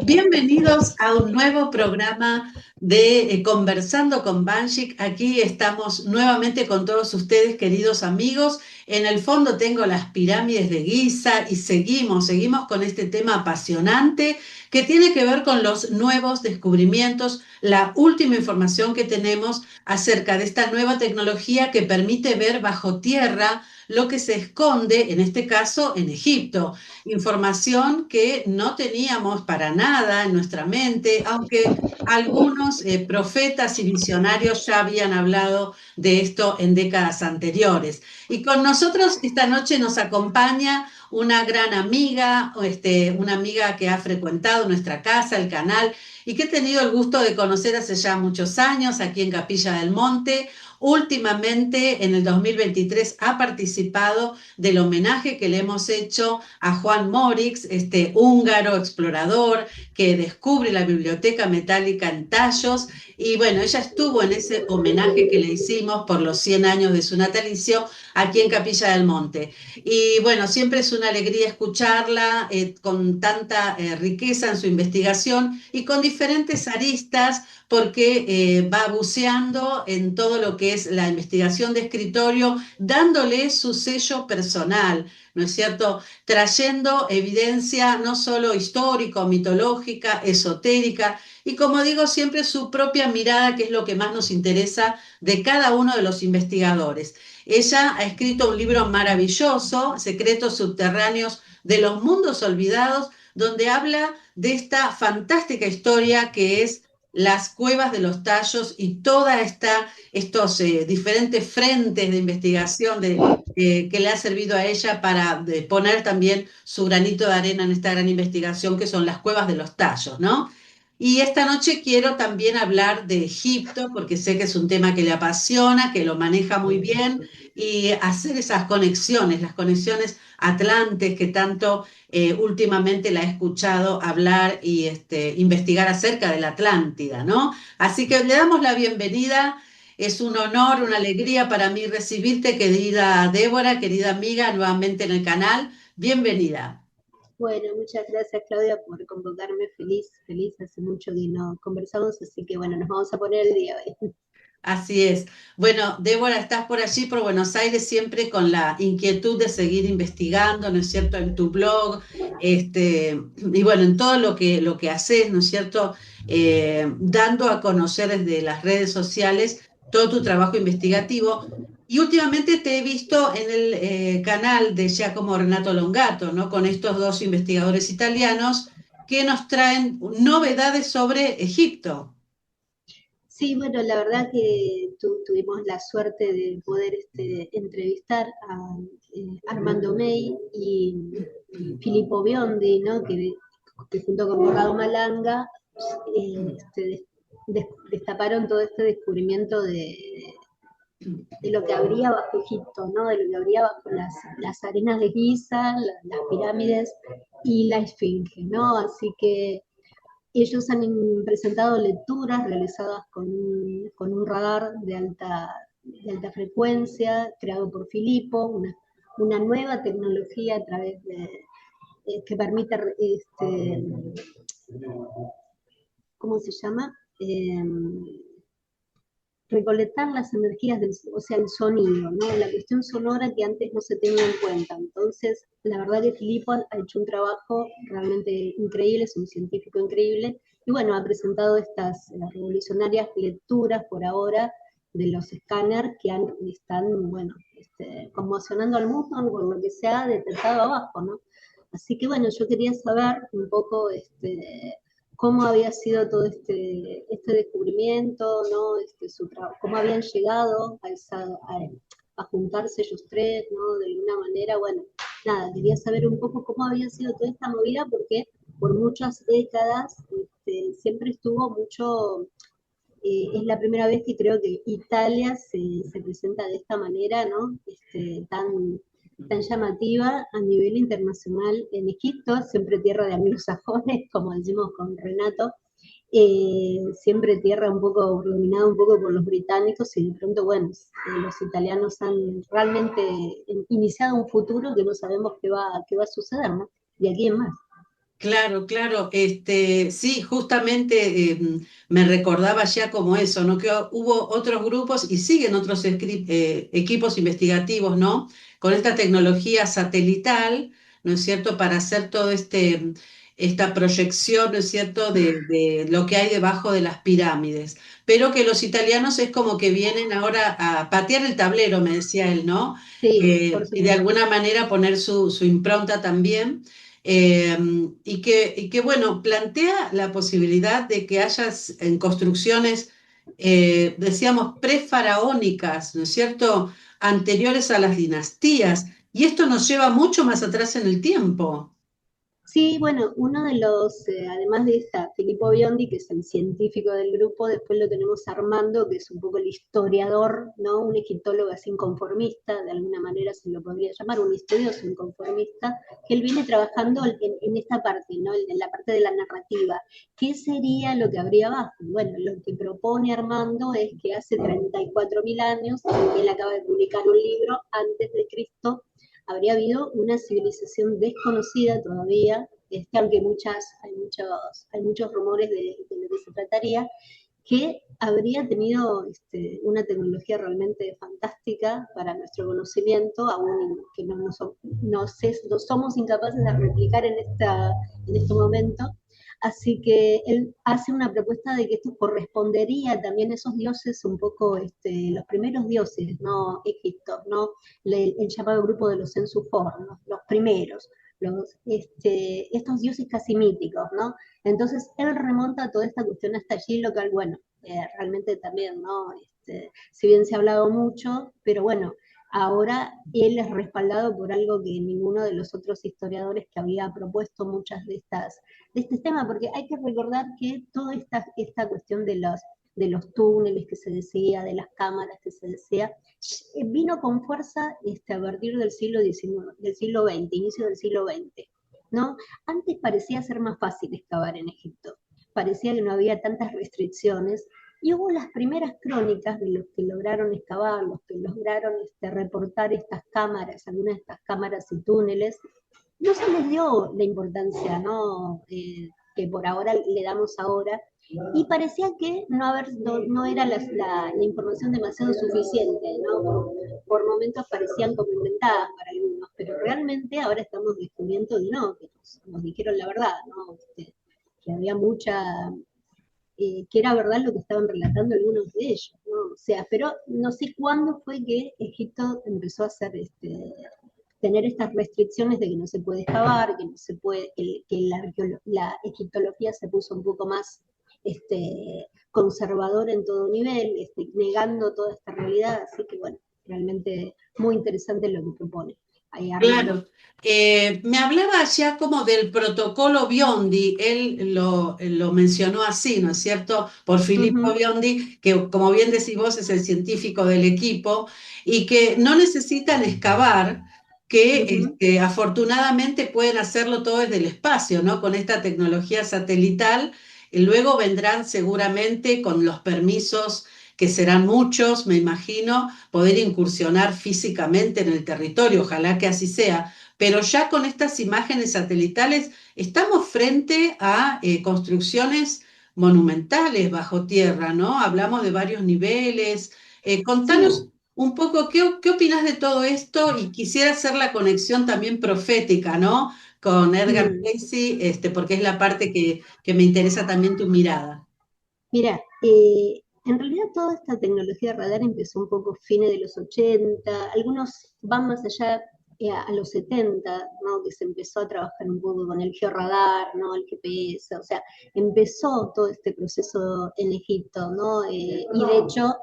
Bienvenidos a un nuevo programa de Conversando con Banshik. Aquí estamos nuevamente con todos ustedes, queridos amigos. En el fondo tengo las pirámides de Giza y seguimos con este tema apasionante que tiene que ver con los nuevos descubrimientos, la última información que tenemos acerca de esta nueva tecnología que permite ver bajo tierra lo que se esconde, en este caso, en Egipto. Información que no teníamos para nada en nuestra mente, aunque algunos profetas y visionarios ya habían hablado de esto en décadas anteriores. Y con nosotros esta noche nos acompaña una gran amiga, una amiga que ha frecuentado nuestra casa, el canal, y que he tenido el gusto de conocer hace ya muchos años aquí en Capilla del Monte. Últimamente, en el 2023, ha participado del homenaje que le hemos hecho a Juan Morix, este húngaro explorador que descubre la biblioteca metálica en Tallos. Y bueno, ella estuvo en ese homenaje que le hicimos por los 100 años de su natalicio aquí en Capilla del Monte. Y bueno, siempre es una alegría escucharla con tanta riqueza en su investigación y con diferentes aristas porque va buceando en todo lo que es la investigación de escritorio, dándole su sello personal, ¿no es cierto? Trayendo evidencia no solo histórica, mitológica, esotérica, y como digo siempre, su propia mirada, que es lo que más nos interesa de cada uno de los investigadores. Ella ha escrito un libro maravilloso, Secretos Subterráneos de los Mundos Olvidados, donde habla de esta fantástica historia que es las cuevas de los tallos y toda estos diferentes frentes de investigación que le ha servido a ella para poner también su granito de arena en esta gran investigación que son las cuevas de los tallos, ¿no? Y esta noche quiero también hablar de Egipto, porque sé que es un tema que le apasiona, que lo maneja muy bien, y hacer esas conexiones, las conexiones atlantes que tanto últimamente la he escuchado hablar y investigar acerca de la Atlántida, ¿no? Así que le damos la bienvenida. Es un honor, una alegría para mí recibirte, querida Débora, querida amiga, nuevamente en el canal. Bienvenida. Bueno, muchas gracias Claudia por convocarme, feliz, hace mucho que no conversamos, así que bueno, nos vamos a poner el día hoy. Así es. Bueno, Débora, estás por allí, por Buenos Aires, siempre con la inquietud de seguir investigando, ¿no es cierto?, en tu blog, y bueno, en todo lo que haces, ¿no es cierto?, dando a conocer desde las redes sociales todo tu trabajo investigativo. Y últimamente te he visto en el canal de Giacomo Renato Longato, ¿no?, con estos dos investigadores italianos que nos traen novedades sobre Egipto. Sí, bueno, la verdad que tuvimos la suerte de poder entrevistar a Armando May y Filippo Biondi, ¿no? Que junto con Corrado Malanga destaparon todo este descubrimiento de lo que habría bajo Egipto, ¿no? De lo que habría bajo las arenas de Giza, las pirámides y la Esfinge, ¿no? Así que ellos han presentado lecturas realizadas con un radar de alta frecuencia, creado por Filippo, una nueva tecnología a través de, que permite, ¿cómo se llama? Recolectar las energías, o sea, el sonido, ¿no? La cuestión sonora que antes no se tenía en cuenta. Entonces, la verdad que Filippo ha hecho un trabajo realmente increíble, es un científico increíble, y bueno, ha presentado estas revolucionarias lecturas por ahora de los escáneres que están, bueno, conmocionando al mundo con lo que se ha detectado abajo, ¿no? Así que bueno, yo quería saber un poco cómo había sido todo este descubrimiento, ¿no? Cómo habían llegado a juntarse ellos tres, ¿no? De alguna manera, bueno, nada, quería saber un poco cómo había sido toda esta movida, porque por muchas décadas siempre estuvo mucho, es la primera vez que creo que Italia se presenta de esta manera, ¿no? Tan llamativa a nivel internacional en Egipto, siempre tierra de amigos sajones, como decimos con Renato, siempre tierra un poco dominada un poco por los británicos y de pronto, bueno, los italianos han realmente iniciado un futuro que no sabemos qué va a suceder, ¿no? De aquí en más. Claro, claro, sí, justamente me recordaba ya como eso, ¿no? Que hubo otros grupos y siguen otros equipos investigativos, ¿no? Con esta tecnología satelital, ¿no es cierto? Para hacer todo esta proyección, ¿no es cierto? De lo que hay debajo de las pirámides. Pero que los italianos es como que vienen ahora a patear el tablero, me decía él, ¿no? Sí, por Y de supuesto. alguna manera poner su impronta también. Eh, y que, bueno, plantea la posibilidad de que haya en construcciones, decíamos, prefaraónicas, ¿no es cierto?, anteriores a las dinastías, y esto nos lleva mucho más atrás en el tiempo. Sí, bueno, uno de los, además de esta, Filippo Biondi, que es el científico del grupo, después lo tenemos a Armando, que es un poco el historiador, ¿no? Un egiptólogo así inconformista, de alguna manera se lo podría llamar, un estudioso inconformista, que él viene trabajando en esta parte, ¿no? En la parte de la narrativa. ¿Qué sería lo que habría abajo? Bueno, lo que propone Armando es que hace 34.000 años, él acaba de publicar un libro, antes de Cristo, habría habido una civilización desconocida todavía, aunque hay muchos rumores de lo que se trataría, que habría tenido una tecnología realmente fantástica para nuestro conocimiento, aún que no somos incapaces de replicar en este momento. Así que él hace una propuesta de que esto correspondería también a esos dioses un poco, los primeros dioses, ¿no? Egipto, ¿no? El llamado grupo de los Sensufor, ¿no? Los primeros, estos dioses casi míticos, ¿no? Entonces él remonta toda esta cuestión hasta allí, lo cual, bueno, realmente también, ¿no? Si bien se ha hablado mucho, pero bueno, ahora él es respaldado por algo que ninguno de los otros historiadores que había propuesto muchas de este tema, porque hay que recordar que toda esta cuestión de los túneles que se decía, de las cámaras que se decía, vino con fuerza a partir del siglo XIX, del siglo XX, inicio del siglo XX, ¿no? Antes parecía ser más fácil excavar en Egipto, parecía que no había tantas restricciones, y hubo las primeras crónicas de los que lograron excavar, los que lograron reportar estas cámaras, algunas de estas cámaras y túneles, no se les dio la importancia, ¿no? Que por ahora le damos ahora, y parecía que no era la información demasiado suficiente, ¿no? Por momentos parecían como inventadas para algunos, pero realmente ahora estamos descubriendo que no, que nos dijeron la verdad, ¿no? Que había que era verdad lo que estaban relatando algunos de ellos, ¿no? O sea, pero no sé cuándo fue que Egipto empezó a tener estas restricciones de que no se puede excavar, que no se puede, que la egiptología se puso un poco más conservadora en todo nivel, negando toda esta realidad, así que bueno, realmente muy interesante lo que propone ahí Armando. Claro. Me hablaba ya como del protocolo Biondi, él lo mencionó así, ¿no es cierto? Por Uh Filippo -huh, Biondi, que como bien decís vos es el científico del equipo, y que no necesitan excavar, que uh -huh. afortunadamente pueden hacerlo todo desde el espacio, ¿no? Con esta tecnología satelital, y luego vendrán seguramente con los permisos que serán muchos, me imagino, poder incursionar físicamente en el territorio, ojalá que así sea, pero ya con estas imágenes satelitales estamos frente a construcciones monumentales bajo tierra, ¿no? Hablamos de varios niveles. Sí, Contanos un poco qué opinas de todo esto y quisiera hacer la conexión también profética, ¿no? Con Edgar mm. Cayce, porque es la parte que me interesa también tu mirada. Mira, en realidad toda esta tecnología de radar empezó un poco fines de los 80, algunos van más allá a los 70, ¿no? Que se empezó a trabajar un poco con el georradar, ¿no? El GPS, o sea, empezó todo este proceso en Egipto, ¿no? Y de hecho,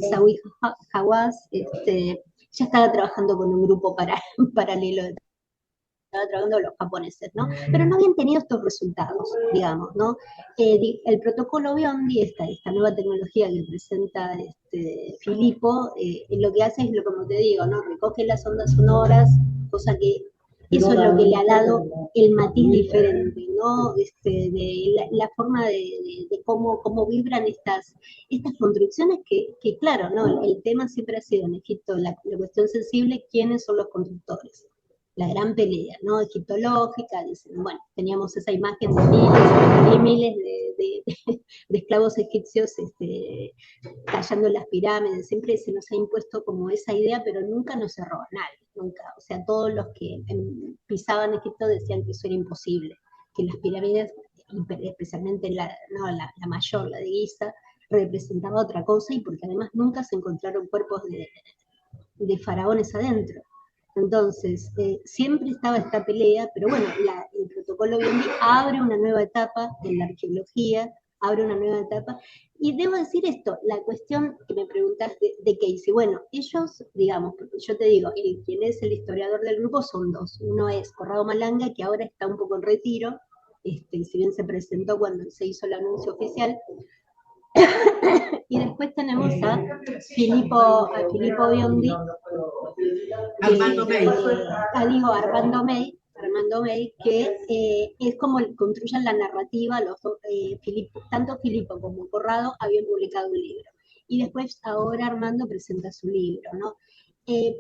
Zawi Hawass ya estaba trabajando con un grupo paralelo estaba trabajando los japoneses, ¿no? Pero no habían tenido estos resultados, digamos, ¿no? El protocolo Biondi, esta nueva tecnología que presenta Filippo, lo que hace es, como te digo, ¿no? Recoge las ondas sonoras, cosa que eso es lo que le ha dado el matiz diferente, ¿no? De la forma de cómo vibran estas construcciones que, claro, ¿no? El tema siempre ha sido en Egipto la cuestión sensible, quiénes son los constructores. la gran pelea, ¿no? Egiptológica, dicen, bueno, teníamos esa imagen de miles y miles de esclavos egipcios tallando las pirámides, siempre se nos ha impuesto como esa idea, pero nunca nos cerró a nadie, nunca. O sea, todos los que pisaban Egipto decían que eso era imposible, que las pirámides, especialmente la mayor, la de Giza, representaba otra cosa, y porque además nunca se encontraron cuerpos de faraones adentro. Entonces, siempre estaba esta pelea, pero bueno, el protocolo Biondi abre una nueva etapa en la arqueología, abre una nueva etapa, y debo decir esto, la cuestión que me preguntas de Casey, bueno, ellos, digamos, porque yo te digo, quien es el historiador del grupo son dos, uno es Corrado Malanga, que ahora está un poco en retiro, si bien se presentó cuando se hizo el anuncio oficial, y después tenemos a Filippo Biondi, Armando May. Armando May, que es como construyen la narrativa, tanto Filippo como Corrado habían publicado un libro. Y después ahora Armando presenta su libro, ¿no?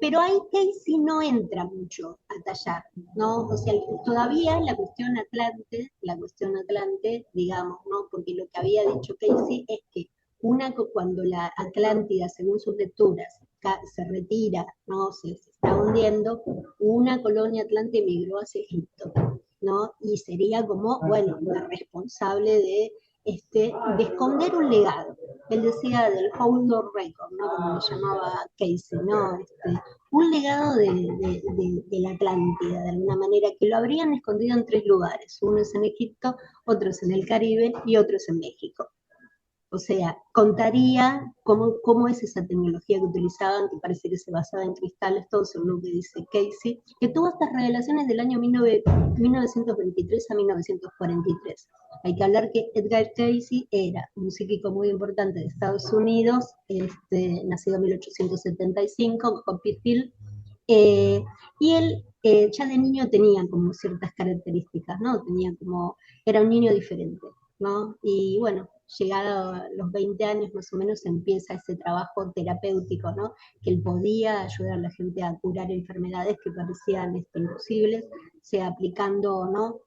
Pero ahí Casey no entra mucho a tallar, ¿no? O sea, todavía la cuestión Atlante, digamos, ¿no? Porque lo que había dicho Casey es que cuando la Atlántida, según sus lecturas, se retira, ¿no? Se está hundiendo, una colonia atlante emigró hacia Egipto, ¿no? Y sería como, bueno, la responsable de esconder un legado. Él decía del hold of record, ¿no? Como le llamaba Casey, ¿no? Un legado de la Atlántida, de alguna manera, que lo habrían escondido en 3 lugares. Uno es en Egipto, otro es en el Caribe y otro es en México. O sea, contaría cómo es esa tecnología que utilizaban, que parece que se basaba en cristales, todo según lo que dice Casey, que tuvo estas revelaciones del año 1923 a 1943. Hay que hablar que Edgar Casey era un psíquico muy importante de Estados Unidos, nacido en 1875, con Hopi Hill, y él ya de niño tenía como ciertas características, ¿no? Era un niño diferente, ¿no? Y bueno, llegado a los 20 años más o menos empieza ese trabajo terapéutico, ¿no? Que él podía ayudar a la gente a curar enfermedades que parecían imposibles, o sea, aplicando, ¿no?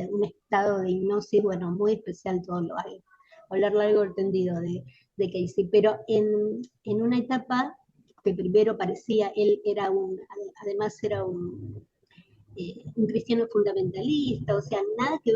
Un estado de hipnosis, bueno, muy especial, todo lo hay. Hablar largo y tendido de Casey, pero en una etapa que primero parecía, además era un cristiano fundamentalista, o sea, nada que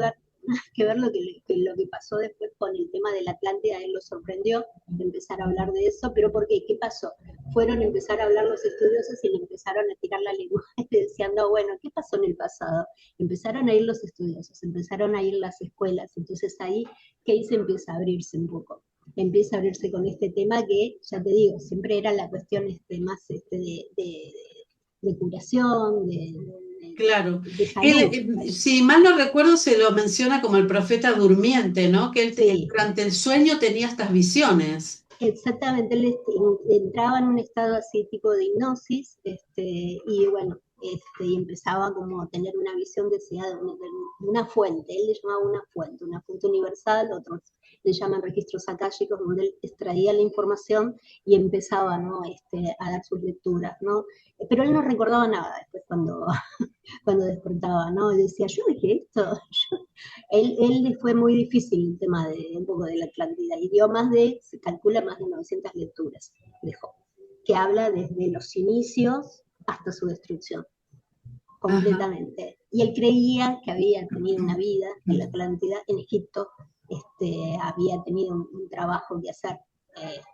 ver lo que pasó después con el tema de la Atlántida. Él lo sorprendió empezar a hablar de eso, pero ¿por qué? ¿Qué pasó? Fueron a empezar a hablar los estudiosos y le empezaron a tirar la lengua, diciendo, bueno, ¿qué pasó en el pasado? Empezaron a ir los estudiosos, empezaron a ir las escuelas, entonces ahí Casey empieza a abrirse un poco, empieza a abrirse con este tema que, ya te digo, siempre era la cuestión más de curación, Claro. de salud. Él, si mal no recuerdo, se lo menciona como el profeta durmiente, ¿no? Que él Sí, durante el sueño tenía estas visiones. exactamente, él entraba en un estado así tipo de hipnosis, y bueno, y empezaba como a tener una visión deseada de una fuente, él le llamaba una fuente universal, otros le llaman registros akáshicos, donde él extraía la información y empezaba, ¿no? A dar sus lecturas, ¿no? Pero él no recordaba nada después cuando despertaba, ¿no? Y decía, yo dije esto, él le fue muy difícil el tema un poco de la Atlántida, y dio se calcula más de 900 lecturas, dejó, que habla desde los inicios hasta su destrucción, Ajá. completamente. Y él creía que había tenido una vida en la Atlántida, en Egipto, había tenido un trabajo que hacer,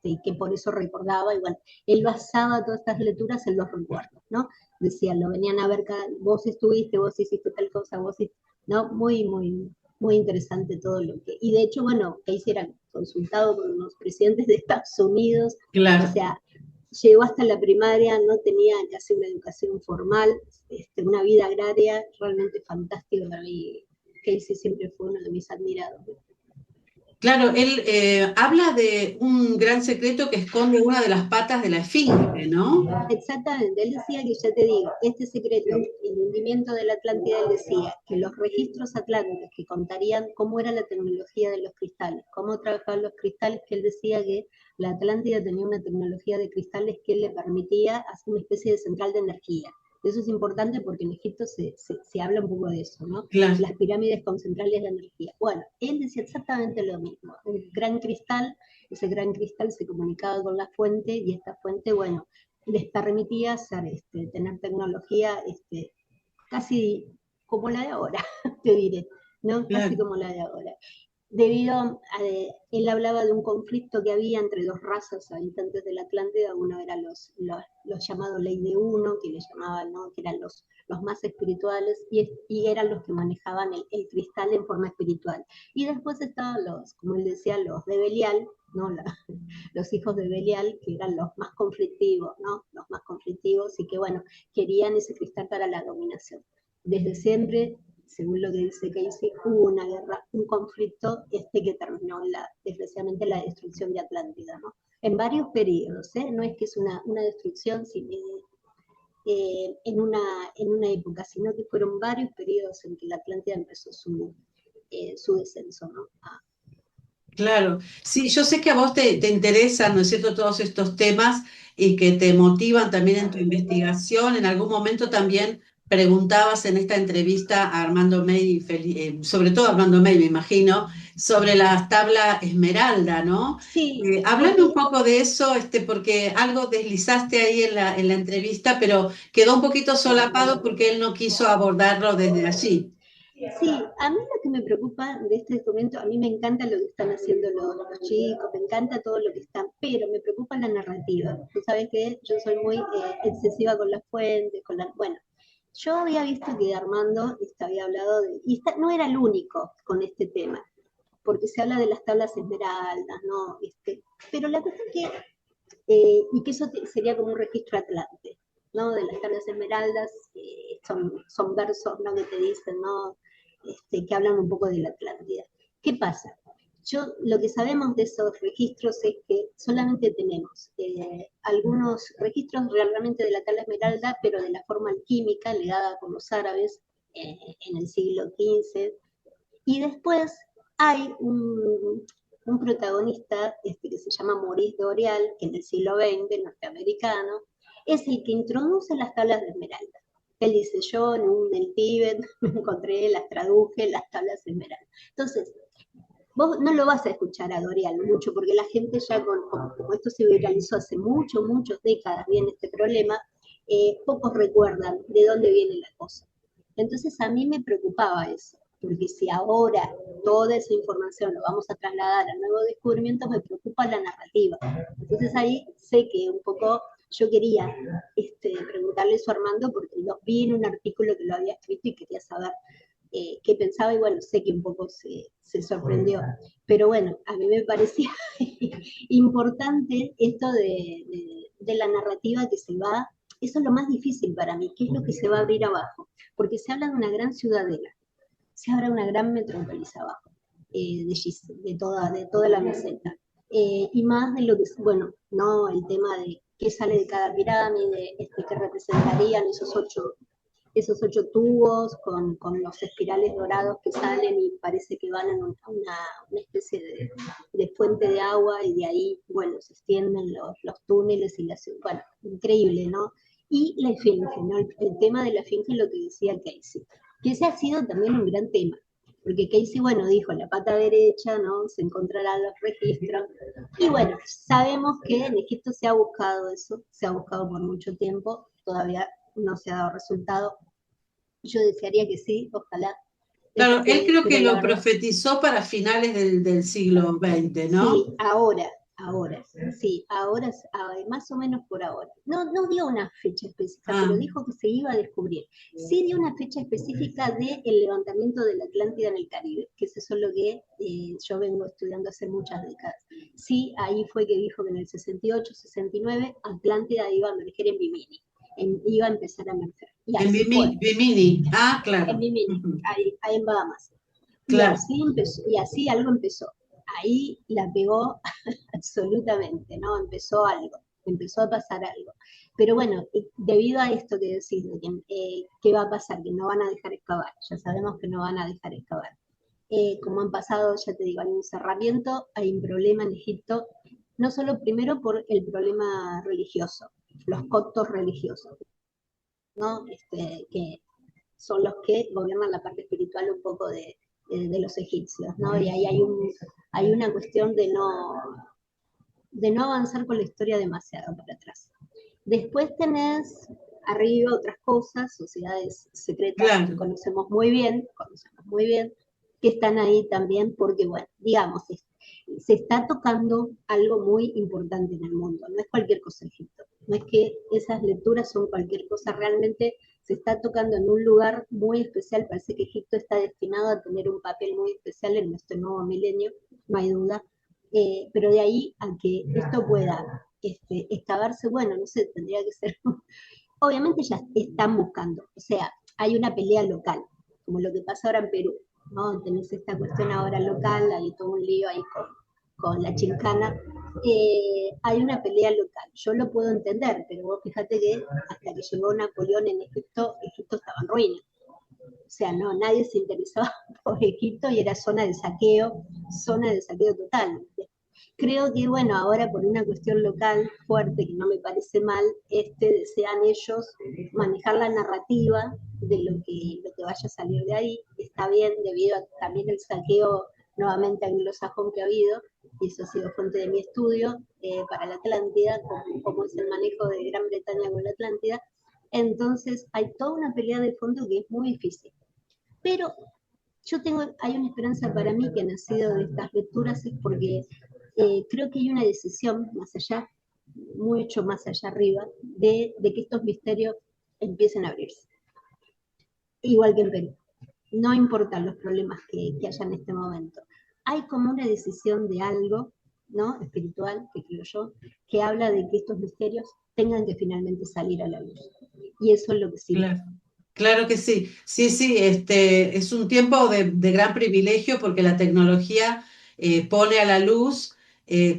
y que por eso recordaba, y bueno, él basaba todas estas lecturas en los recuerdos, ¿no? Decía, lo venían a ver, vos estuviste, vos hiciste tal cosa, ¿no? Muy, muy, muy interesante todo lo que... Y de hecho, bueno, Casey era consultado con los presidentes de Estados Unidos, o Claro. sea, llegó hasta la primaria, no tenía casi una educación formal, una vida agraria realmente fantástica para mí. Casey siempre fue uno de mis admirados. Claro, él habla de un gran secreto que esconde una de las patas de la esfinge, ¿no? Exactamente, él decía que, ya te digo, este secreto, el hundimiento de la Atlántida, él decía que los registros atlánticos que contarían cómo era la tecnología de los cristales, cómo trabajaban los cristales, que él decía que la Atlántida tenía una tecnología de cristales que le permitía hacer una especie de central de energía, Eso es importante porque en Egipto se habla un poco de eso, ¿no? Claro. Las pirámides con centrales de energía. Bueno, él decía exactamente lo mismo. Un gran cristal, ese gran cristal se comunicaba con la fuente y esta fuente, bueno, les permitía hacer, tener tecnología casi como la de ahora, te diré, ¿no? Casi Claro. como la de ahora. Debido a, él hablaba de un conflicto que había entre dos razas habitantes de la Atlántida, uno eran los llamados Ley de Uno, que le llamaban, ¿no? Que eran los más espirituales, y eran los que manejaban el cristal en forma espiritual. Y después estaban los, como él decía, los de Belial, ¿no? Los hijos de Belial, que eran los más conflictivos, ¿no? Los más conflictivos, y que, bueno, querían ese cristal para la dominación. Desde siempre, según lo que dice Casey, hubo una guerra, un conflicto que terminó desgraciadamente la destrucción de Atlántida, ¿no? En varios periodos, ¿eh? No es que es una destrucción en una época, sino que fueron varios periodos en que la Atlántida empezó su descenso, ¿no? Claro, sí, yo sé que a vos te interesan, ¿no es cierto?, todos estos temas y que te motivan también en tu investigación. En algún momento también preguntabas en esta entrevista a Armando May, sobre todo a Armando May, me imagino, sobre la tabla Esmeralda, ¿no? Sí, Háblame un porque poco de eso, porque algo deslizaste ahí en la entrevista, pero quedó un poquito solapado porque él no quiso abordarlo desde allí. sí, a mí lo que me preocupa de este documento, a mí me encanta lo que están haciendo los chicos, me encanta todo lo que están, pero me preocupa la narrativa. Tú sabes que yo soy muy excesiva con las fuentes, bueno, yo había visto que Armando había hablado no era el único con este tema, porque se habla de las tablas esmeraldas, ¿no? Pero la cuestión es que, y que eso sería como un registro atlante, ¿no? De las tablas esmeraldas, son versos, ¿no? Que te dicen, ¿no? Que hablan un poco de la Atlántida. ¿Qué pasa? Lo que sabemos de esos registros es que solamente tenemos algunos registros realmente de la tabla esmeralda, pero de la forma alquímica legada por los árabes en el siglo XV. Y después hay un protagonista que se llama Maurice Doreal, que en el siglo XX, norteamericano, es el que introduce las tablas de esmeralda. Él dice, yo en el Tíbet me encontré, las traduje, las tablas de esmeralda. Entonces, vos no lo vas a escuchar a Doreal mucho, porque la gente ya, como esto se viralizó hace muchas décadas, viene este problema, pocos recuerdan de dónde viene la cosa. Entonces a mí me preocupaba eso, porque si ahora toda esa información lo vamos a trasladar a nuevos descubrimientos, me preocupa la narrativa. Entonces ahí sé que un poco yo quería preguntarle eso a Armando, porque lo vi en un artículo que lo había escrito y quería saber qué pensaba, y bueno, sé que un poco se sorprendió. Pero bueno, a mí me parecía importante esto de la narrativa que se va, eso es lo más difícil para mí, qué es lo que se va a abrir abajo, porque se habla de una gran ciudadela, se habla de una gran metrópolis abajo, de toda la meseta. Y más de lo que, bueno, no el tema de qué sale de cada pirámide, que representarían esos ocho tubos con los espirales dorados que salen y parece que van a una especie de fuente de agua, y de ahí, bueno, se extienden los túneles y bueno, increíble, ¿no? Y la esfinge, ¿no? El tema de la esfinge es lo que decía Casey, que ese ha sido también un gran tema, porque Casey, bueno, dijo, la pata derecha, ¿no? Se encontrarán los registros, y bueno, sabemos que en Egipto se ha buscado eso, se ha buscado por mucho tiempo, todavía no se ha dado resultado. Yo desearía que sí, ojalá. Claro, él creo que Pero la lo verdad, profetizó para finales del siglo XX, ¿no? sí, ahora, sí, ahora, más o menos por ahora. No dio una fecha específica, pero Ah, dijo que se iba a descubrir. Sí dio una fecha específica del levantamiento de la Atlántida en el Caribe, que es eso lo que yo vengo estudiando hace muchas décadas. Sí, ahí fue que dijo que en el 68, 69, Atlántida iba a emerger en Bimini, iba a empezar a emerger. Y en así fue. Bimini. Ah, En claro. Bimini, Ujú. ahí en Bahamas. Y Claro. así empezó, y así algo empezó. Ahí la pegó absolutamente, ¿no? Empezó a pasar algo. Pero bueno, debido a esto que decís, de ¿qué va a pasar? Que no van a dejar excavar, ya sabemos que no van a dejar excavar. Como han pasado, ya te digo, hay un cerramiento, hay un problema en Egipto, no solo primero por el problema religioso, los coptos religiosos, ¿no? Que son los que gobiernan la parte espiritual un poco de los egipcios, ¿no? Y ahí hay una cuestión de no avanzar con la historia demasiado para atrás. Después tenés arriba otras cosas, sociedades secretas que claro. conocemos muy bien, que están ahí también porque, bueno, digamos, se está tocando algo muy importante en el mundo, no es cualquier cosa Egipto, no es que esas lecturas son cualquier cosa, realmente se está tocando en un lugar muy especial, parece que Egipto está destinado a tener un papel muy especial en nuestro nuevo milenio, no hay duda, pero de ahí a que esto pueda excavarse, bueno, no sé, tendría que ser, obviamente ya están buscando, o sea, hay una pelea local, como lo que pasa ahora en Perú, ¿no? Tenés esta cuestión ahora local, hay todo un lío ahí con la chincana, hay una pelea local, yo lo puedo entender, pero vos fíjate que hasta que llegó Napoleón en Egipto, Egipto estaba en ruina, o sea, no, nadie se interesaba por Egipto y era zona de saqueo total. Creo que, bueno, ahora por una cuestión local fuerte, que no me parece mal, desean ellos manejar la narrativa de lo que vaya a salir de ahí. Está bien, debido a también el saqueo nuevamente anglosajón que ha habido, y eso ha sido fuente de mi estudio para la Atlántida, cómo es el manejo de Gran Bretaña con la Atlántida. Entonces hay toda una pelea de fondo que es muy difícil. Pero hay una esperanza para mí que ha nacido de estas lecturas, es porque creo que hay una decisión más allá, mucho más allá arriba, de que estos misterios empiecen a abrirse. Igual que en Perú. No importan los problemas que haya en este momento. Hay como una decisión de algo, ¿no? Espiritual, que creo yo, que habla de que estos misterios tengan que finalmente salir a la luz. Y eso es lo que sigue. Claro, claro que sí. Sí, sí, es un tiempo de gran privilegio porque la tecnología pone a la luz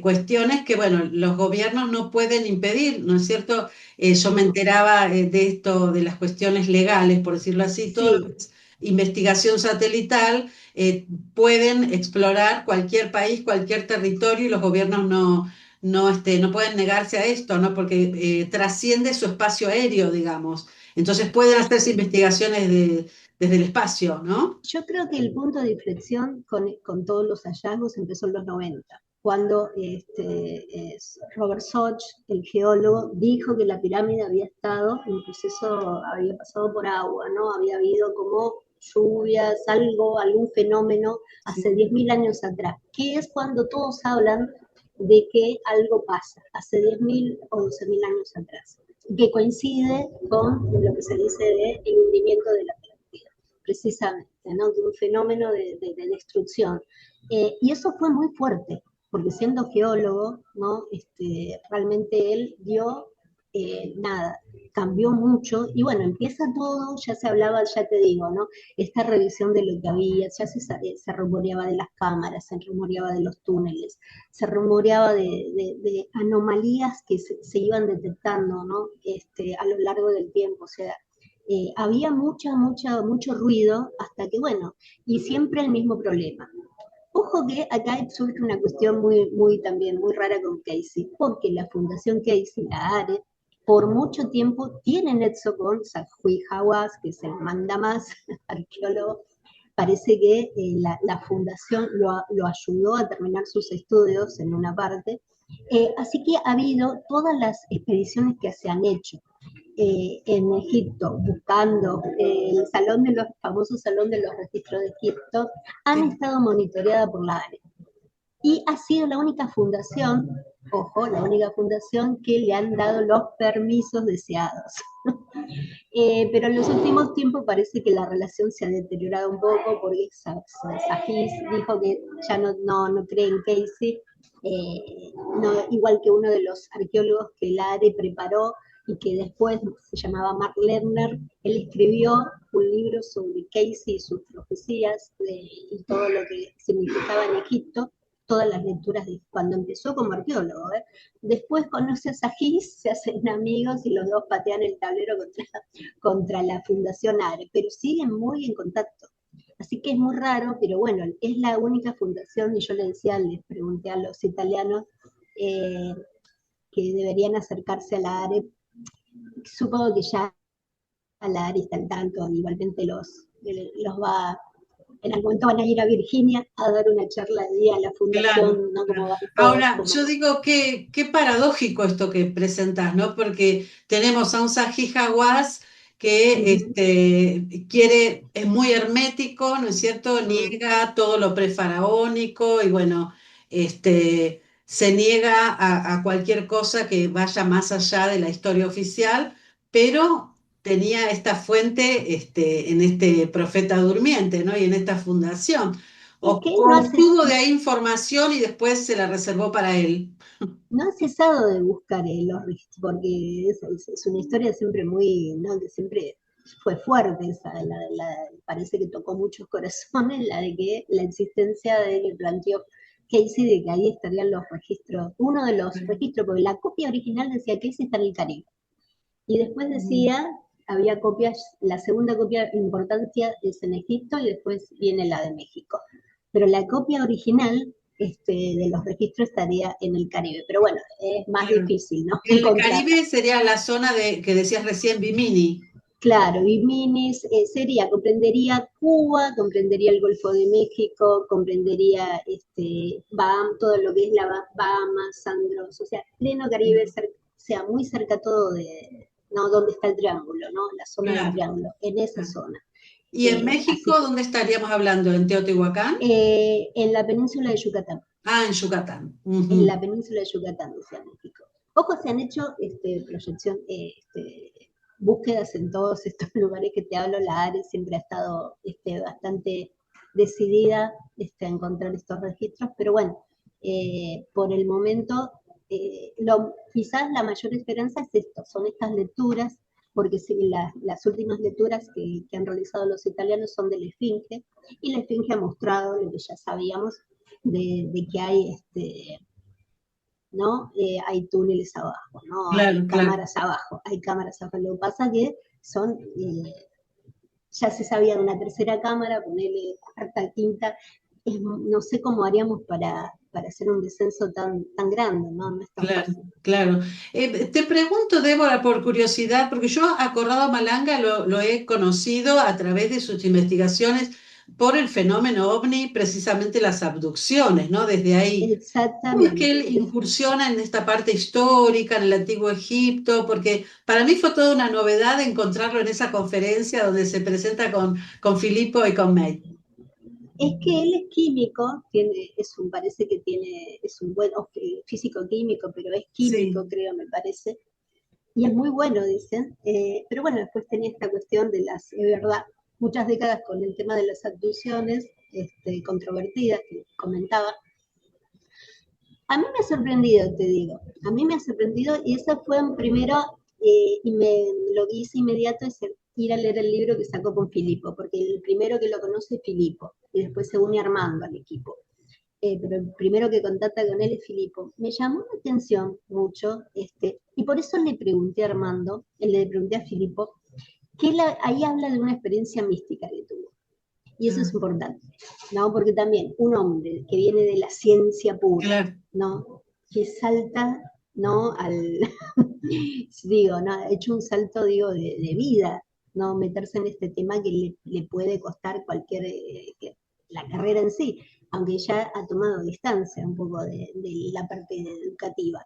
cuestiones que, bueno, los gobiernos no pueden impedir, ¿no es cierto? Yo me No. enteraba de esto, de las cuestiones legales, por decirlo así, todo lo que Sí, es investigación satelital, pueden explorar cualquier país, cualquier territorio y los gobiernos no pueden negarse a esto, ¿no? Porque trasciende su espacio aéreo, digamos. Entonces pueden hacerse investigaciones desde el espacio, ¿no? yo creo que el punto de inflexión con todos los hallazgos empezó en los 90, cuando Robert Schoch, el geólogo, dijo que la pirámide había estado en proceso, había pasado por agua, ¿no? Había habido como lluvias, algún fenómeno Sí, hace 10.000 años atrás, que es cuando todos hablan de que algo pasa, hace 10.000 o 12.000 años atrás, que coincide con lo que se dice de el hundimiento de la Atlántida, precisamente, ¿no? De un fenómeno de destrucción. Y eso fue muy fuerte, porque siendo geólogo, ¿no? Realmente él dio nada, cambió mucho, y bueno, empieza todo, ya se hablaba, ya te digo, ¿no? Esta revisión de lo que había, ya se rumoreaba de las cámaras, se rumoreaba de los túneles, se rumoreaba de anomalías que se iban detectando, ¿no? A lo largo del tiempo, o sea, había mucho ruido hasta que, bueno, y siempre el mismo problema. Ojo que acá surge una cuestión también muy rara con Casey, porque la Fundación Casey, la ARE, por mucho tiempo tiene nexo con Sajui Hawass, que es el manda más arqueólogo. Parece que la fundación lo ayudó a terminar sus estudios en una parte. Así que ha habido todas las expediciones que se han hecho en Egipto, buscando el famoso Salón de los Registros de Egipto, han sí. estado monitoreadas por la ARE. Y ha sido la única fundación, ojo, la única fundación que le han dado los permisos deseados. Pero en los últimos tiempos parece que la relación se ha deteriorado un poco porque Sajis dijo que ya no cree en Casey, igual que uno de los arqueólogos que la ARE preparó y que después se llamaba Mark Lerner, él escribió un libro sobre Casey y sus profecías y todo lo que significaba en Egipto, todas las lecturas de cuando empezó como arqueólogo. Después conoce a Sajis, se hacen amigos y los dos patean el tablero contra la Fundación ARE, pero siguen muy en contacto. Así que es muy raro, pero bueno, es la única fundación, y yo les pregunté a los italianos que deberían acercarse a la ARE, supongo que ya a Lara está al tanto, igualmente los va, en algún momento van a ir a Virginia a dar una charla de día a la Claro, fundación, ¿no? claro. Como van todos, Ahora, yo como... digo que qué paradójico esto que presentás, ¿no? Porque tenemos a un Zahi Hawass que Ujú, quiere, es muy hermético, ¿no es cierto? mm. Niega todo lo prefaraónico y bueno, se niega a cualquier cosa que vaya más allá de la historia oficial, pero tenía esta fuente en este profeta durmiente, ¿no? Y en esta fundación. Es O que él obtuvo de ahí información y después se la reservó para él. no ha cesado de buscar los registros, porque es una historia siempre muy, ¿no? Que siempre fue fuerte, esa, parece que tocó muchos corazones, la de que la existencia de que planteó Casey de que ahí estarían los registros, uno de los registros, porque la copia original decía que Casey está en el Caribe, y después Mm. decía, había copias, la segunda copia de importancia es en Egipto y después viene la de México. Pero la copia original de los registros estaría en el Caribe. Pero bueno, es más Claro. difícil, ¿no? El Encontrarla. Caribe sería la zona que decías recién, Bimini. Claro, y Minis sería, comprendería Cuba, comprendería el Golfo de México, comprendería todo lo que es la Bahamas, Sandros, o sea, pleno Caribe, sea, muy cerca todo de, ¿no? Donde está el triángulo, ¿no? La zona del Claro, triángulo, en esa claro. zona. ¿Y en Así México que dónde estaríamos hablando? ¿En Teotihuacán? en la península de Yucatán, Ah, en Yucatán. en Ujú. la península de Yucatán, decía México. Ojo, se han hecho proyección, búsquedas en todos estos lugares que te hablo. La ARE siempre ha estado bastante decidida a encontrar estos registros, pero bueno, por el momento, quizás la mayor esperanza es esto, son estas lecturas, porque si las últimas lecturas que han realizado los italianos son de la Esfinge, y la Esfinge ha mostrado lo que ya sabíamos de que hay ¿no? Hay túneles abajo, ¿no? Claro, claro. Hay cámaras abajo. Lo que pasa es que son, ya se sabía de una tercera cámara, ponerle cuarta, quinta, no sé cómo haríamos para hacer un descenso tan grande, ¿no? No es tan Claro, fácil. claro. Te pregunto, Débora, por curiosidad, porque yo a Corrado Malanga lo he conocido a través de sus investigaciones por el fenómeno ovni, precisamente las abducciones, ¿no? Desde ahí. ¿Cómo es que Exactamente. él incursiona en esta parte histórica, en el antiguo Egipto? Porque para mí fue toda una novedad encontrarlo en esa conferencia donde se presenta con Filippo y con May. Es que él es químico, parece que es un buen físico químico, pero es químico, Sí. creo, me parece. Y es muy bueno, dicen. Pero bueno, después tenía esta cuestión es verdad, muchas décadas con el tema de las abducciones controvertidas que comentaba. A mí me ha sorprendido, te digo, a mí me ha sorprendido y eso fue un primero, lo que hice inmediato es ir a leer el libro que sacó con Filipo, porque el primero que lo conoce es Filipo y después se une Armando al equipo. Pero el primero que contacta con él es Filipo. Me llamó la atención mucho, y por eso le pregunté a Armando, le pregunté a Filipo, que ahí habla de una experiencia mística que tuvo. Y eso Ah, es importante, ¿no? Porque también un hombre que viene de la ciencia pura, claro, ¿no? Que salta, ¿no? Digo, ¿no? Ha hecho un salto, digo, de vida, ¿no? Meterse en este tema que le puede costar la carrera en sí, aunque ya ha tomado distancia un poco de la parte educativa.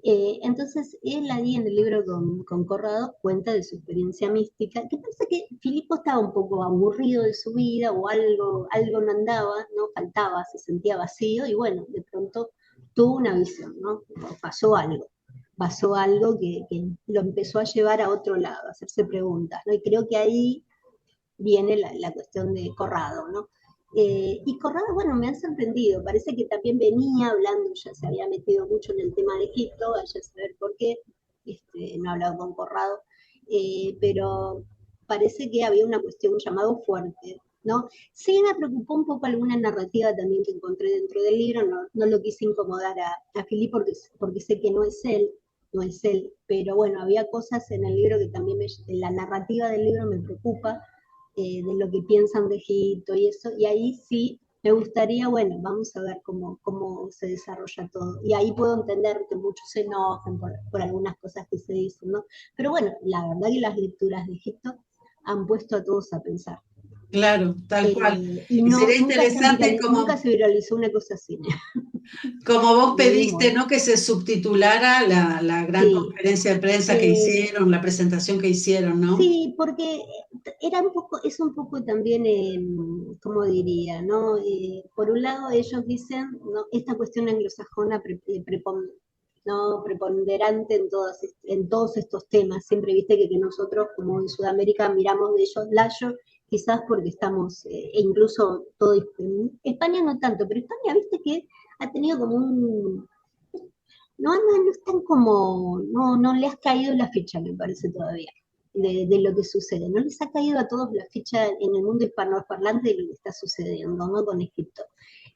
Entonces, él ahí en el libro con Corrado cuenta de su experiencia mística, que parece que Filipo estaba un poco aburrido de su vida o algo no andaba, no faltaba, se sentía vacío y bueno, de pronto tuvo una visión, ¿no? Pasó algo que lo empezó a llevar a otro lado, a hacerse preguntas, ¿no? Y creo que ahí viene la cuestión de Corrado, ¿no? Y Corrado, bueno, me han sorprendido, parece que también venía hablando, ya se había metido mucho en el tema de Egipto, vaya a saber por qué, no he hablado con Corrado, pero parece que había una cuestión llamado fuerte, ¿no? Sí me preocupó un poco alguna narrativa también que encontré dentro del libro, no lo quise incomodar a Philip porque sé que no es él, no es él, pero bueno, había cosas en el libro que también la narrativa del libro me preocupa, de lo que piensan de Egipto y eso, y ahí sí me gustaría, bueno, vamos a ver cómo se desarrolla todo. Y ahí puedo entender que muchos se enojen por algunas cosas que se dicen, ¿no? Pero bueno, la verdad que las lecturas de Egipto han puesto a todos a pensar. Claro, tal cual. Y Y no, sería interesante nunca se viralizó una cosa así. como vos Lo pediste, mismo, ¿no? Que se subtitulara la gran sí. conferencia de prensa que hicieron, la presentación que hicieron, ¿no? Sí, porque era un poco, es un poco también, ¿cómo diría, no? Por un lado ellos dicen, ¿no? Esta cuestión anglosajona no preponderante en todos estos temas. Siempre viste que nosotros, como en Sudamérica, miramos de ellos layo, quizás porque estamos, e incluso todo, España no tanto, pero España, viste que ha tenido como no están como, no le has caído la ficha, me parece todavía, de lo que sucede. No les ha caído a todos la ficha en el mundo hispanoparlante de lo que está sucediendo, ¿no? Con Egipto.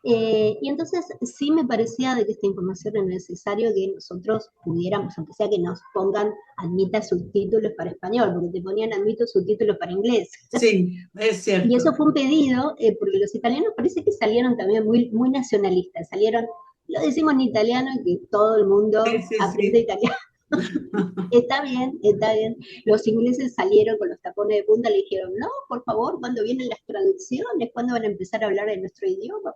Y entonces sí me parecía de que esta información era necesario que nosotros pudiéramos, aunque sea que nos pongan admita subtítulos para español, porque te ponían admito subtítulos para inglés. Sí, es Y cierto. eso fue un pedido, porque los italianos parece que salieron también muy nacionalistas, salieron, lo decimos en italiano y que todo el mundo Sí, sí, aprende sí. italiano. Está bien, está bien. Los ingleses salieron con los tapones de punta, le dijeron, no, por favor, ¿cuándo vienen las traducciones? ¿Cuándo van a empezar a hablar en nuestro idioma?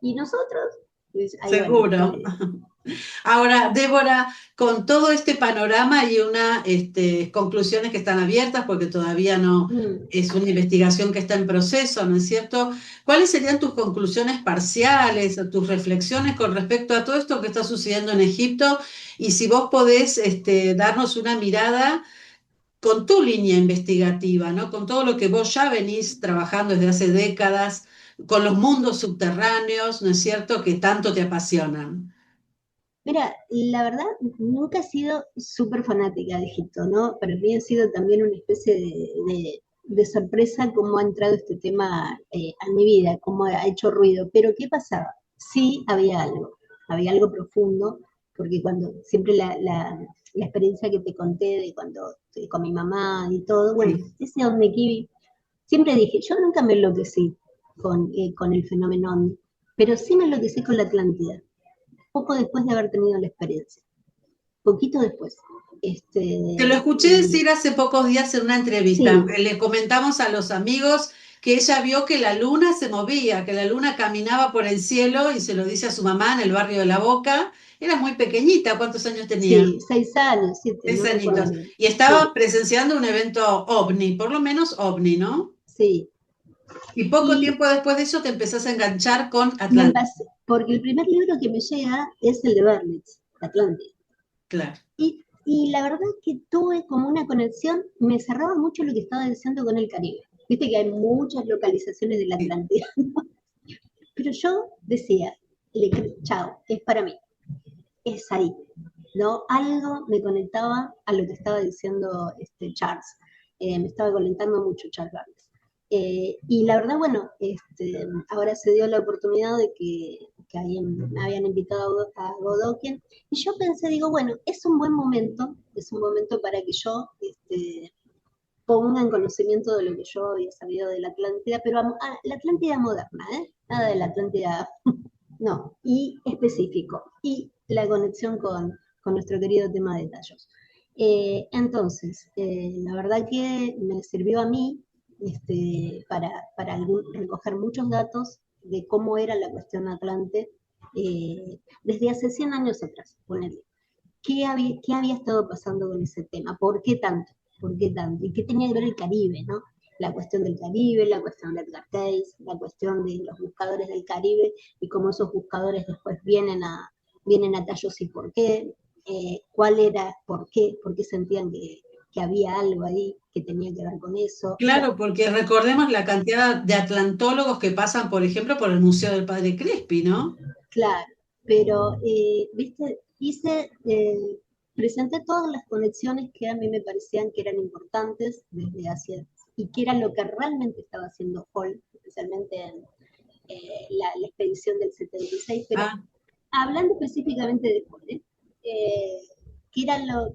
Y nosotros, pues, ahí bueno, Seguro. Ahora, Débora, con todo este panorama y unas conclusiones que están abiertas, porque todavía no mm, es una investigación que está en proceso, ¿no es cierto? ¿Cuáles serían tus conclusiones parciales o tus reflexiones con respecto a todo esto que está sucediendo en Egipto? Y si vos podés darnos una mirada con tu línea investigativa, ¿no? Con todo lo que vos ya venís trabajando desde hace décadas, con los mundos subterráneos, ¿no es cierto?, que tanto te apasionan. Mira, la verdad, nunca he sido súper fanática de Egipto, ¿no? Para mí ha sido también una especie de sorpresa cómo ha entrado este tema a mi vida, cómo ha hecho ruido. Pero ¿qué pasaba? Sí había algo profundo, porque cuando siempre la experiencia que te conté de cuando con mi mamá y todo, bueno, Sí. ese Omni Kibi, siempre dije, yo nunca me enloquecí con el fenómeno OVNI, pero sí me enloquecí con la Atlántida poco después de haber tenido la experiencia, poquito después. Te lo escuché decir hace pocos días en una entrevista. Sí, Le comentamos a los amigos que ella vio que la luna se movía, que la luna caminaba por el cielo y se lo dice a su mamá en el barrio de La Boca. Era muy pequeñita, ¿cuántos años tenía? sí, 6 años, 7, Seis no recuerdo añitos. bien. Y estaba Sí, presenciando un evento ovni, por lo menos ovni, ¿no? sí. Y poco Y tiempo después de eso te empezás a enganchar con me Atlanta. pasé, porque el primer libro que me llega es el de Berlitz, Atlántida. Claro. Y la verdad que tuve como una conexión, me cerraba mucho lo que estaba diciendo con el Caribe. Viste que hay muchas localizaciones de la Sí. Atlántida. Pero yo decía, chao, es para mí, es ahí. ¿No? Algo me conectaba a lo que estaba diciendo Charles. Me estaba conectando mucho Charles Barnes. Y la verdad, bueno, ahora se dio la oportunidad de que me habían invitado a Godoken, y yo pensé, digo, bueno, es un momento para que yo ponga en conocimiento de lo que yo había sabido de la Atlántida, pero la Atlántida moderna, ¿eh? Nada de la Atlántida no, y específico, y la conexión con nuestro querido tema de tallos. Entonces, la verdad que me sirvió a mí para recoger muchos datos de cómo era la cuestión Atlante desde hace 100 años atrás, ponele. Qué había estado pasando con ese tema? ¿Por qué tanto? ¿Por qué tanto? ¿Y qué tenía que ver el Caribe, no? La cuestión del Caribe, la cuestión de Edgar Cayce, la cuestión de los buscadores del Caribe y cómo esos buscadores después vienen a tallos y por qué, cuál era, por qué sentían que había algo ahí que tenía que ver con eso. O sea, Claro, porque recordemos la cantidad de atlantólogos que pasan, por ejemplo, por el Museo del Padre Crespi, ¿no? claro, pero, viste, presenté todas las conexiones que a mí me parecían que eran importantes desde hacia, y que era lo que realmente estaba haciendo Hall, especialmente en la expedición del 76, pero Ah, hablando específicamente de Hall,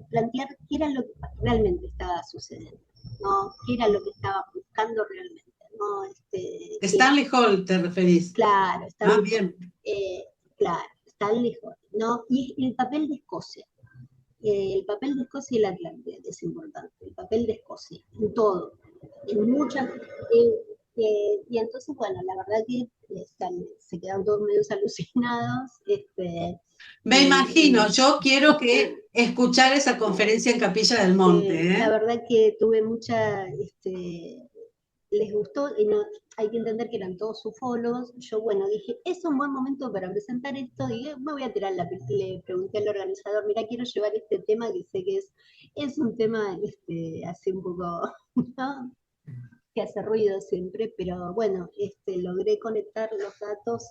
plantear qué era lo que realmente estaba sucediendo, ¿no? Qué era lo que estaba buscando realmente, ¿no? Stanley Hall, ¿te referís? Claro, Ah, Stanley Hall. bien. Claro, Stanley Hall, ¿no? Y el papel de Escocia. El papel de Escocia y la Atlántida, que es importante. El papel de Escocia, en todo. en muchas, y entonces, bueno, la verdad que se quedaron todos medio alucinados, Me imagino, y, yo quiero que escuchar esa conferencia en Capilla del Monte, la ¿eh? verdad que tuve mucha, les gustó, y no, hay que entender que eran todos ufólogos. Yo, bueno, dije, es un buen momento para presentar esto, y me voy a tirar la y le pregunté al organizador, mira, quiero llevar este tema que sé que es un tema así un poco, ¿no? Que hace ruido siempre, pero bueno, logré conectar los datos,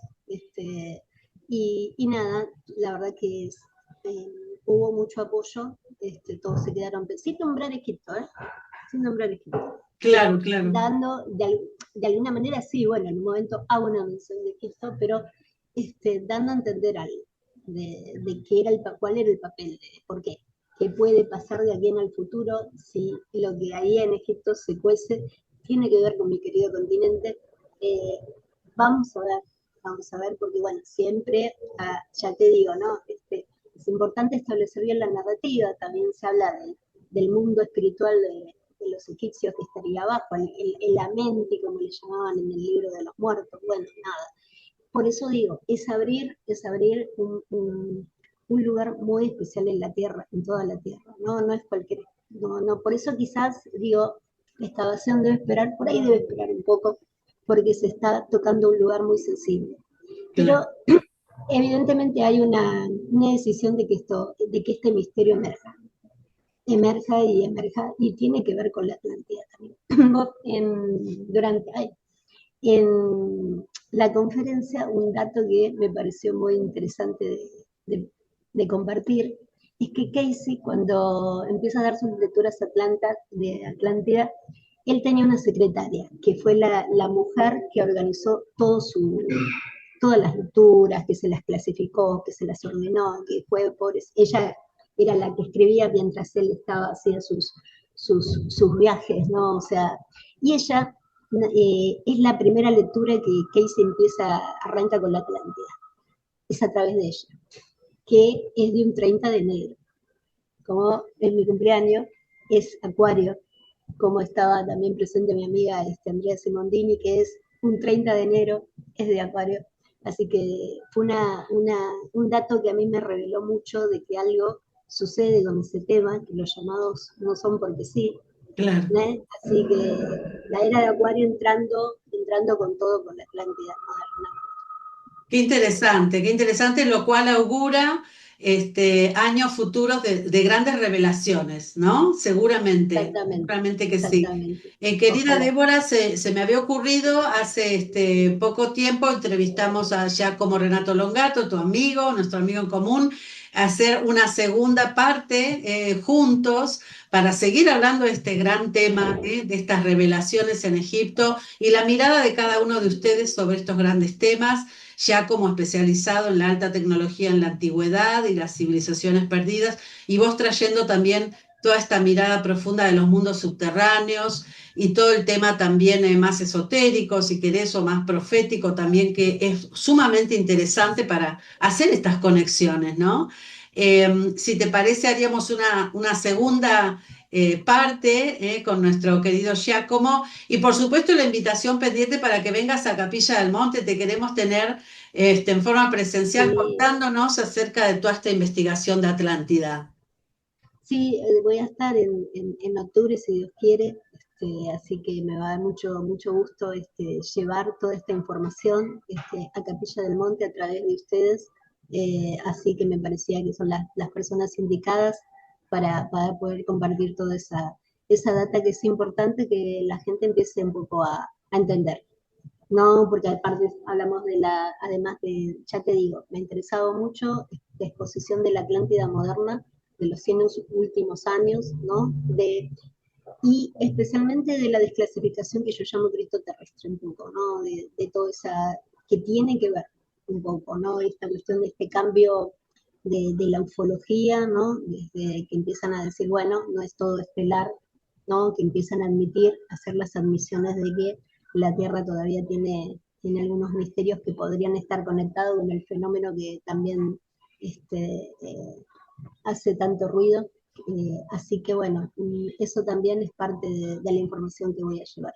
y nada, la verdad que eh, hubo mucho apoyo, todos se quedaron, sin nombrar Egipto, sin nombrar Egipto, Claro, pero claro. dando, de alguna manera sí, bueno, en un momento hago una mención de Egipto, pero dando a entender algo, de qué era cuál era el papel, de por qué, qué puede pasar de aquí en el futuro si lo que ahí en Egipto se cuece tiene que ver con mi querido continente. Eh, vamos a ver, vamos a ver, porque bueno, siempre, ya te digo, ¿no? Es importante establecer bien la narrativa, también se habla del mundo espiritual de los egipcios que estaría abajo, el Amenti, como le llamaban en el libro de los muertos, bueno, nada. Por eso digo, es abrir un lugar muy especial en la tierra, en toda la tierra, no, no es cualquier, no, no, por eso quizás digo, la excavación debe esperar, por ahí debe esperar un poco, porque se está tocando un lugar muy sensible. Pero Claro. evidentemente hay una decisión de que este misterio emerja y tiene que ver con la Atlántida también. Durante, en la conferencia, un dato que me pareció muy interesante de compartir es que Casey, cuando empieza a dar sus lecturas de Atlántida, él tenía una secretaria, que fue la mujer que organizó todas las lecturas, que se las clasificó, que se las ordenó, que fue por ella era la que escribía mientras él estaba haciendo sus viajes, ¿no? O sea, y ella es la primera lectura que Casey arranca con la Atlántida, es a través de ella, que es de un 30 de enero, como en mi cumpleaños es Acuario, como estaba también presente mi amiga Andrea Simondini, que es un 30 de enero, es de Acuario. Así que fue un dato que a mí me reveló mucho de que algo sucede con ese tema, que los llamados no son porque sí. Claro. Así que la era de Acuario entrando con todo con la Atlántida, ¿no? Qué interesante, lo cual augura años futuros de grandes revelaciones, ¿no? Seguramente, Exactamente, seguramente que sí. exactamente. Querida Ojalá. Débora, se me había ocurrido hace poco tiempo, entrevistamos a Giacomo Renato Longato, tu amigo, nuestro amigo en común, hacer una segunda parte juntos para seguir hablando de este gran tema, de estas revelaciones en Egipto y la mirada de cada uno de ustedes sobre estos grandes temas ya como especializado en la alta tecnología en la antigüedad y las civilizaciones perdidas, y vos trayendo también toda esta mirada profunda de los mundos subterráneos y todo el tema también más esotérico, si querés, o más profético también, que es sumamente interesante para hacer estas conexiones, ¿no? Si te parece, haríamos una segunda parte con nuestro querido Giacomo y por supuesto la invitación pendiente para que vengas a Capilla del Monte, te queremos tener en forma presencial Sí, contándonos acerca de toda esta investigación de Atlántida. sí, voy a estar en octubre, si Dios quiere, así que me va a dar mucho, mucho gusto llevar toda esta información a Capilla del Monte a través de ustedes, así que me parecía que son las personas indicadas para poder compartir toda esa data que es importante que la gente empiece un poco a entender. No, porque aparte hablamos además de, ya te digo, me interesaba mucho la exposición de la Atlántida moderna de los 100 últimos años, ¿no? Y especialmente de la desclasificación que yo llamo grito terrestre un poco, ¿no? De toda esa, que tiene que ver un poco, ¿no? Esta cuestión de este cambio de la ufología, ¿no? Desde que empiezan a decir, bueno, no es todo estelar, ¿no? Que empiezan a hacer las admisiones de que la Tierra todavía tiene algunos misterios que podrían estar conectados con el fenómeno que también hace tanto ruido, Así que bueno, eso también es parte de la información que voy a llevar.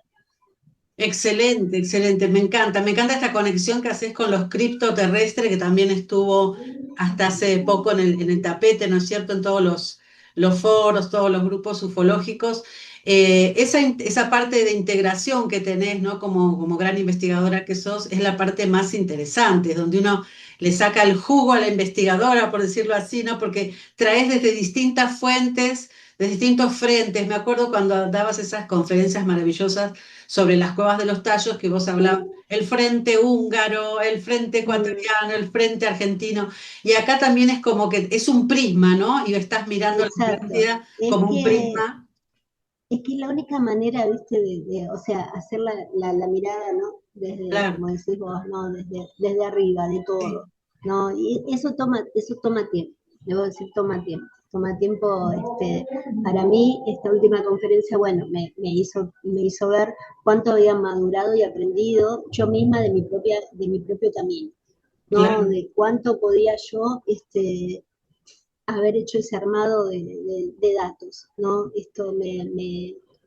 Excelente, excelente, me encanta esta conexión que haces con los criptoterrestres, que también estuvo hasta hace poco en el tapete, ¿no es cierto?, en todos los foros, todos los grupos ufológicos. Esa parte de integración que tenés, ¿no?, como gran investigadora que sos, es la parte más interesante, donde uno le saca el jugo a la investigadora, por decirlo así, ¿no?, porque traes desde distintas fuentes, de distintos frentes. Me acuerdo cuando dabas esas conferencias maravillosas sobre las cuevas de los tallos, que vos hablabas, Sí. el frente húngaro, el frente ecuatoriano, el frente argentino, y acá también es como que es un prisma, ¿no? Y estás mirando la Exacto. Atlántida como un prisma. Es que la única manera, viste, o sea, hacer la mirada, ¿no? Desde, Claro, como decís vos, ¿no? Desde arriba, de sí, todo, ¿no? Y eso toma tiempo, debo decir, toma tiempo, para mí, esta última conferencia, bueno, me hizo ver cuánto había madurado y aprendido yo misma de mi propio camino, ¿no? claro, De cuánto podía yo, haber hecho ese armado de datos, ¿no? Esto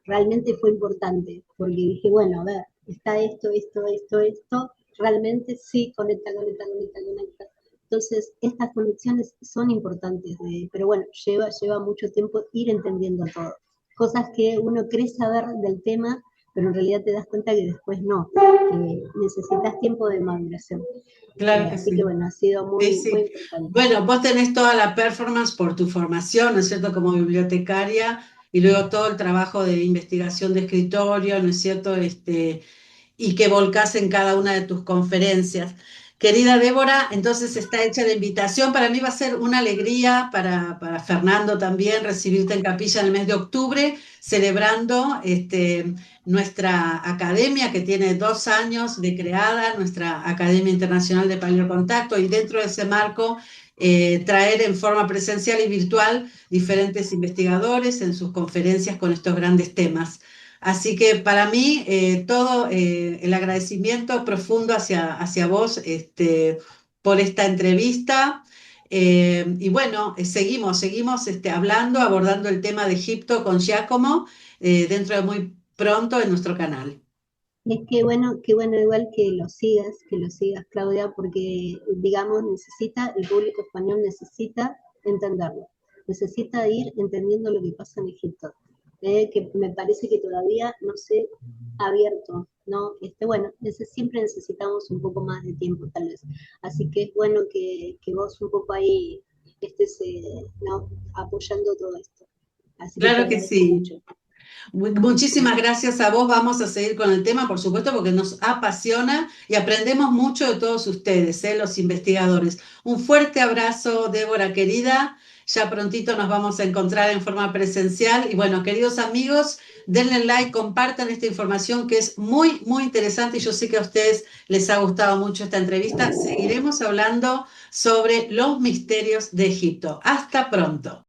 realmente fue importante, porque dije, bueno, a ver, está esto, realmente sí, conecta. Entonces, estas conexiones son importantes, pero bueno, lleva mucho tiempo ir entendiendo todo. Cosas que uno cree saber del tema, pero en realidad te das cuenta que después no, que necesitas tiempo de maduración. claro que Así que sí. bueno, ha sido Sí, muy sí. importante. Bueno, vos tenés toda la performance por tu formación, ¿no es cierto?, como bibliotecaria, y luego todo el trabajo de investigación de escritorio, ¿no es cierto?, y que volcás en cada una de tus conferencias. Querida Débora, entonces está hecha la invitación. Para mí va a ser una alegría, para Fernando también, recibirte en Capilla en el mes de octubre, celebrando nuestra academia que tiene 2 años de creada, nuestra Academia Internacional de Paleocontacto, y dentro de ese marco traer en forma presencial y virtual diferentes investigadores en sus conferencias con estos grandes temas. Así que para mí todo el agradecimiento profundo hacia vos por esta entrevista. Y bueno, seguimos hablando, abordando el tema de Egipto con Giacomo dentro de muy pronto en nuestro canal. Es qué bueno igual que lo sigas, Claudia, porque, digamos, el público español necesita entenderlo, necesita ir entendiendo lo que pasa en Egipto, que me parece que todavía no se ha abierto, ¿no? Bueno, siempre necesitamos un poco más de tiempo, tal vez. Así que es bueno que vos un poco ahí estés, ¿no? Apoyando todo esto. Así que te Claro que agradezco sí. mucho. Muchísimas gracias a vos. Vamos a seguir con el tema, por supuesto, porque nos apasiona y aprendemos mucho de todos ustedes, los investigadores. Un fuerte abrazo, Débora querida. Ya prontito nos vamos a encontrar en forma presencial. Y bueno, queridos amigos, denle like, compartan esta información que es muy, muy interesante y yo sé que a ustedes les ha gustado mucho esta entrevista. Seguiremos hablando sobre los misterios de Egipto. Hasta pronto.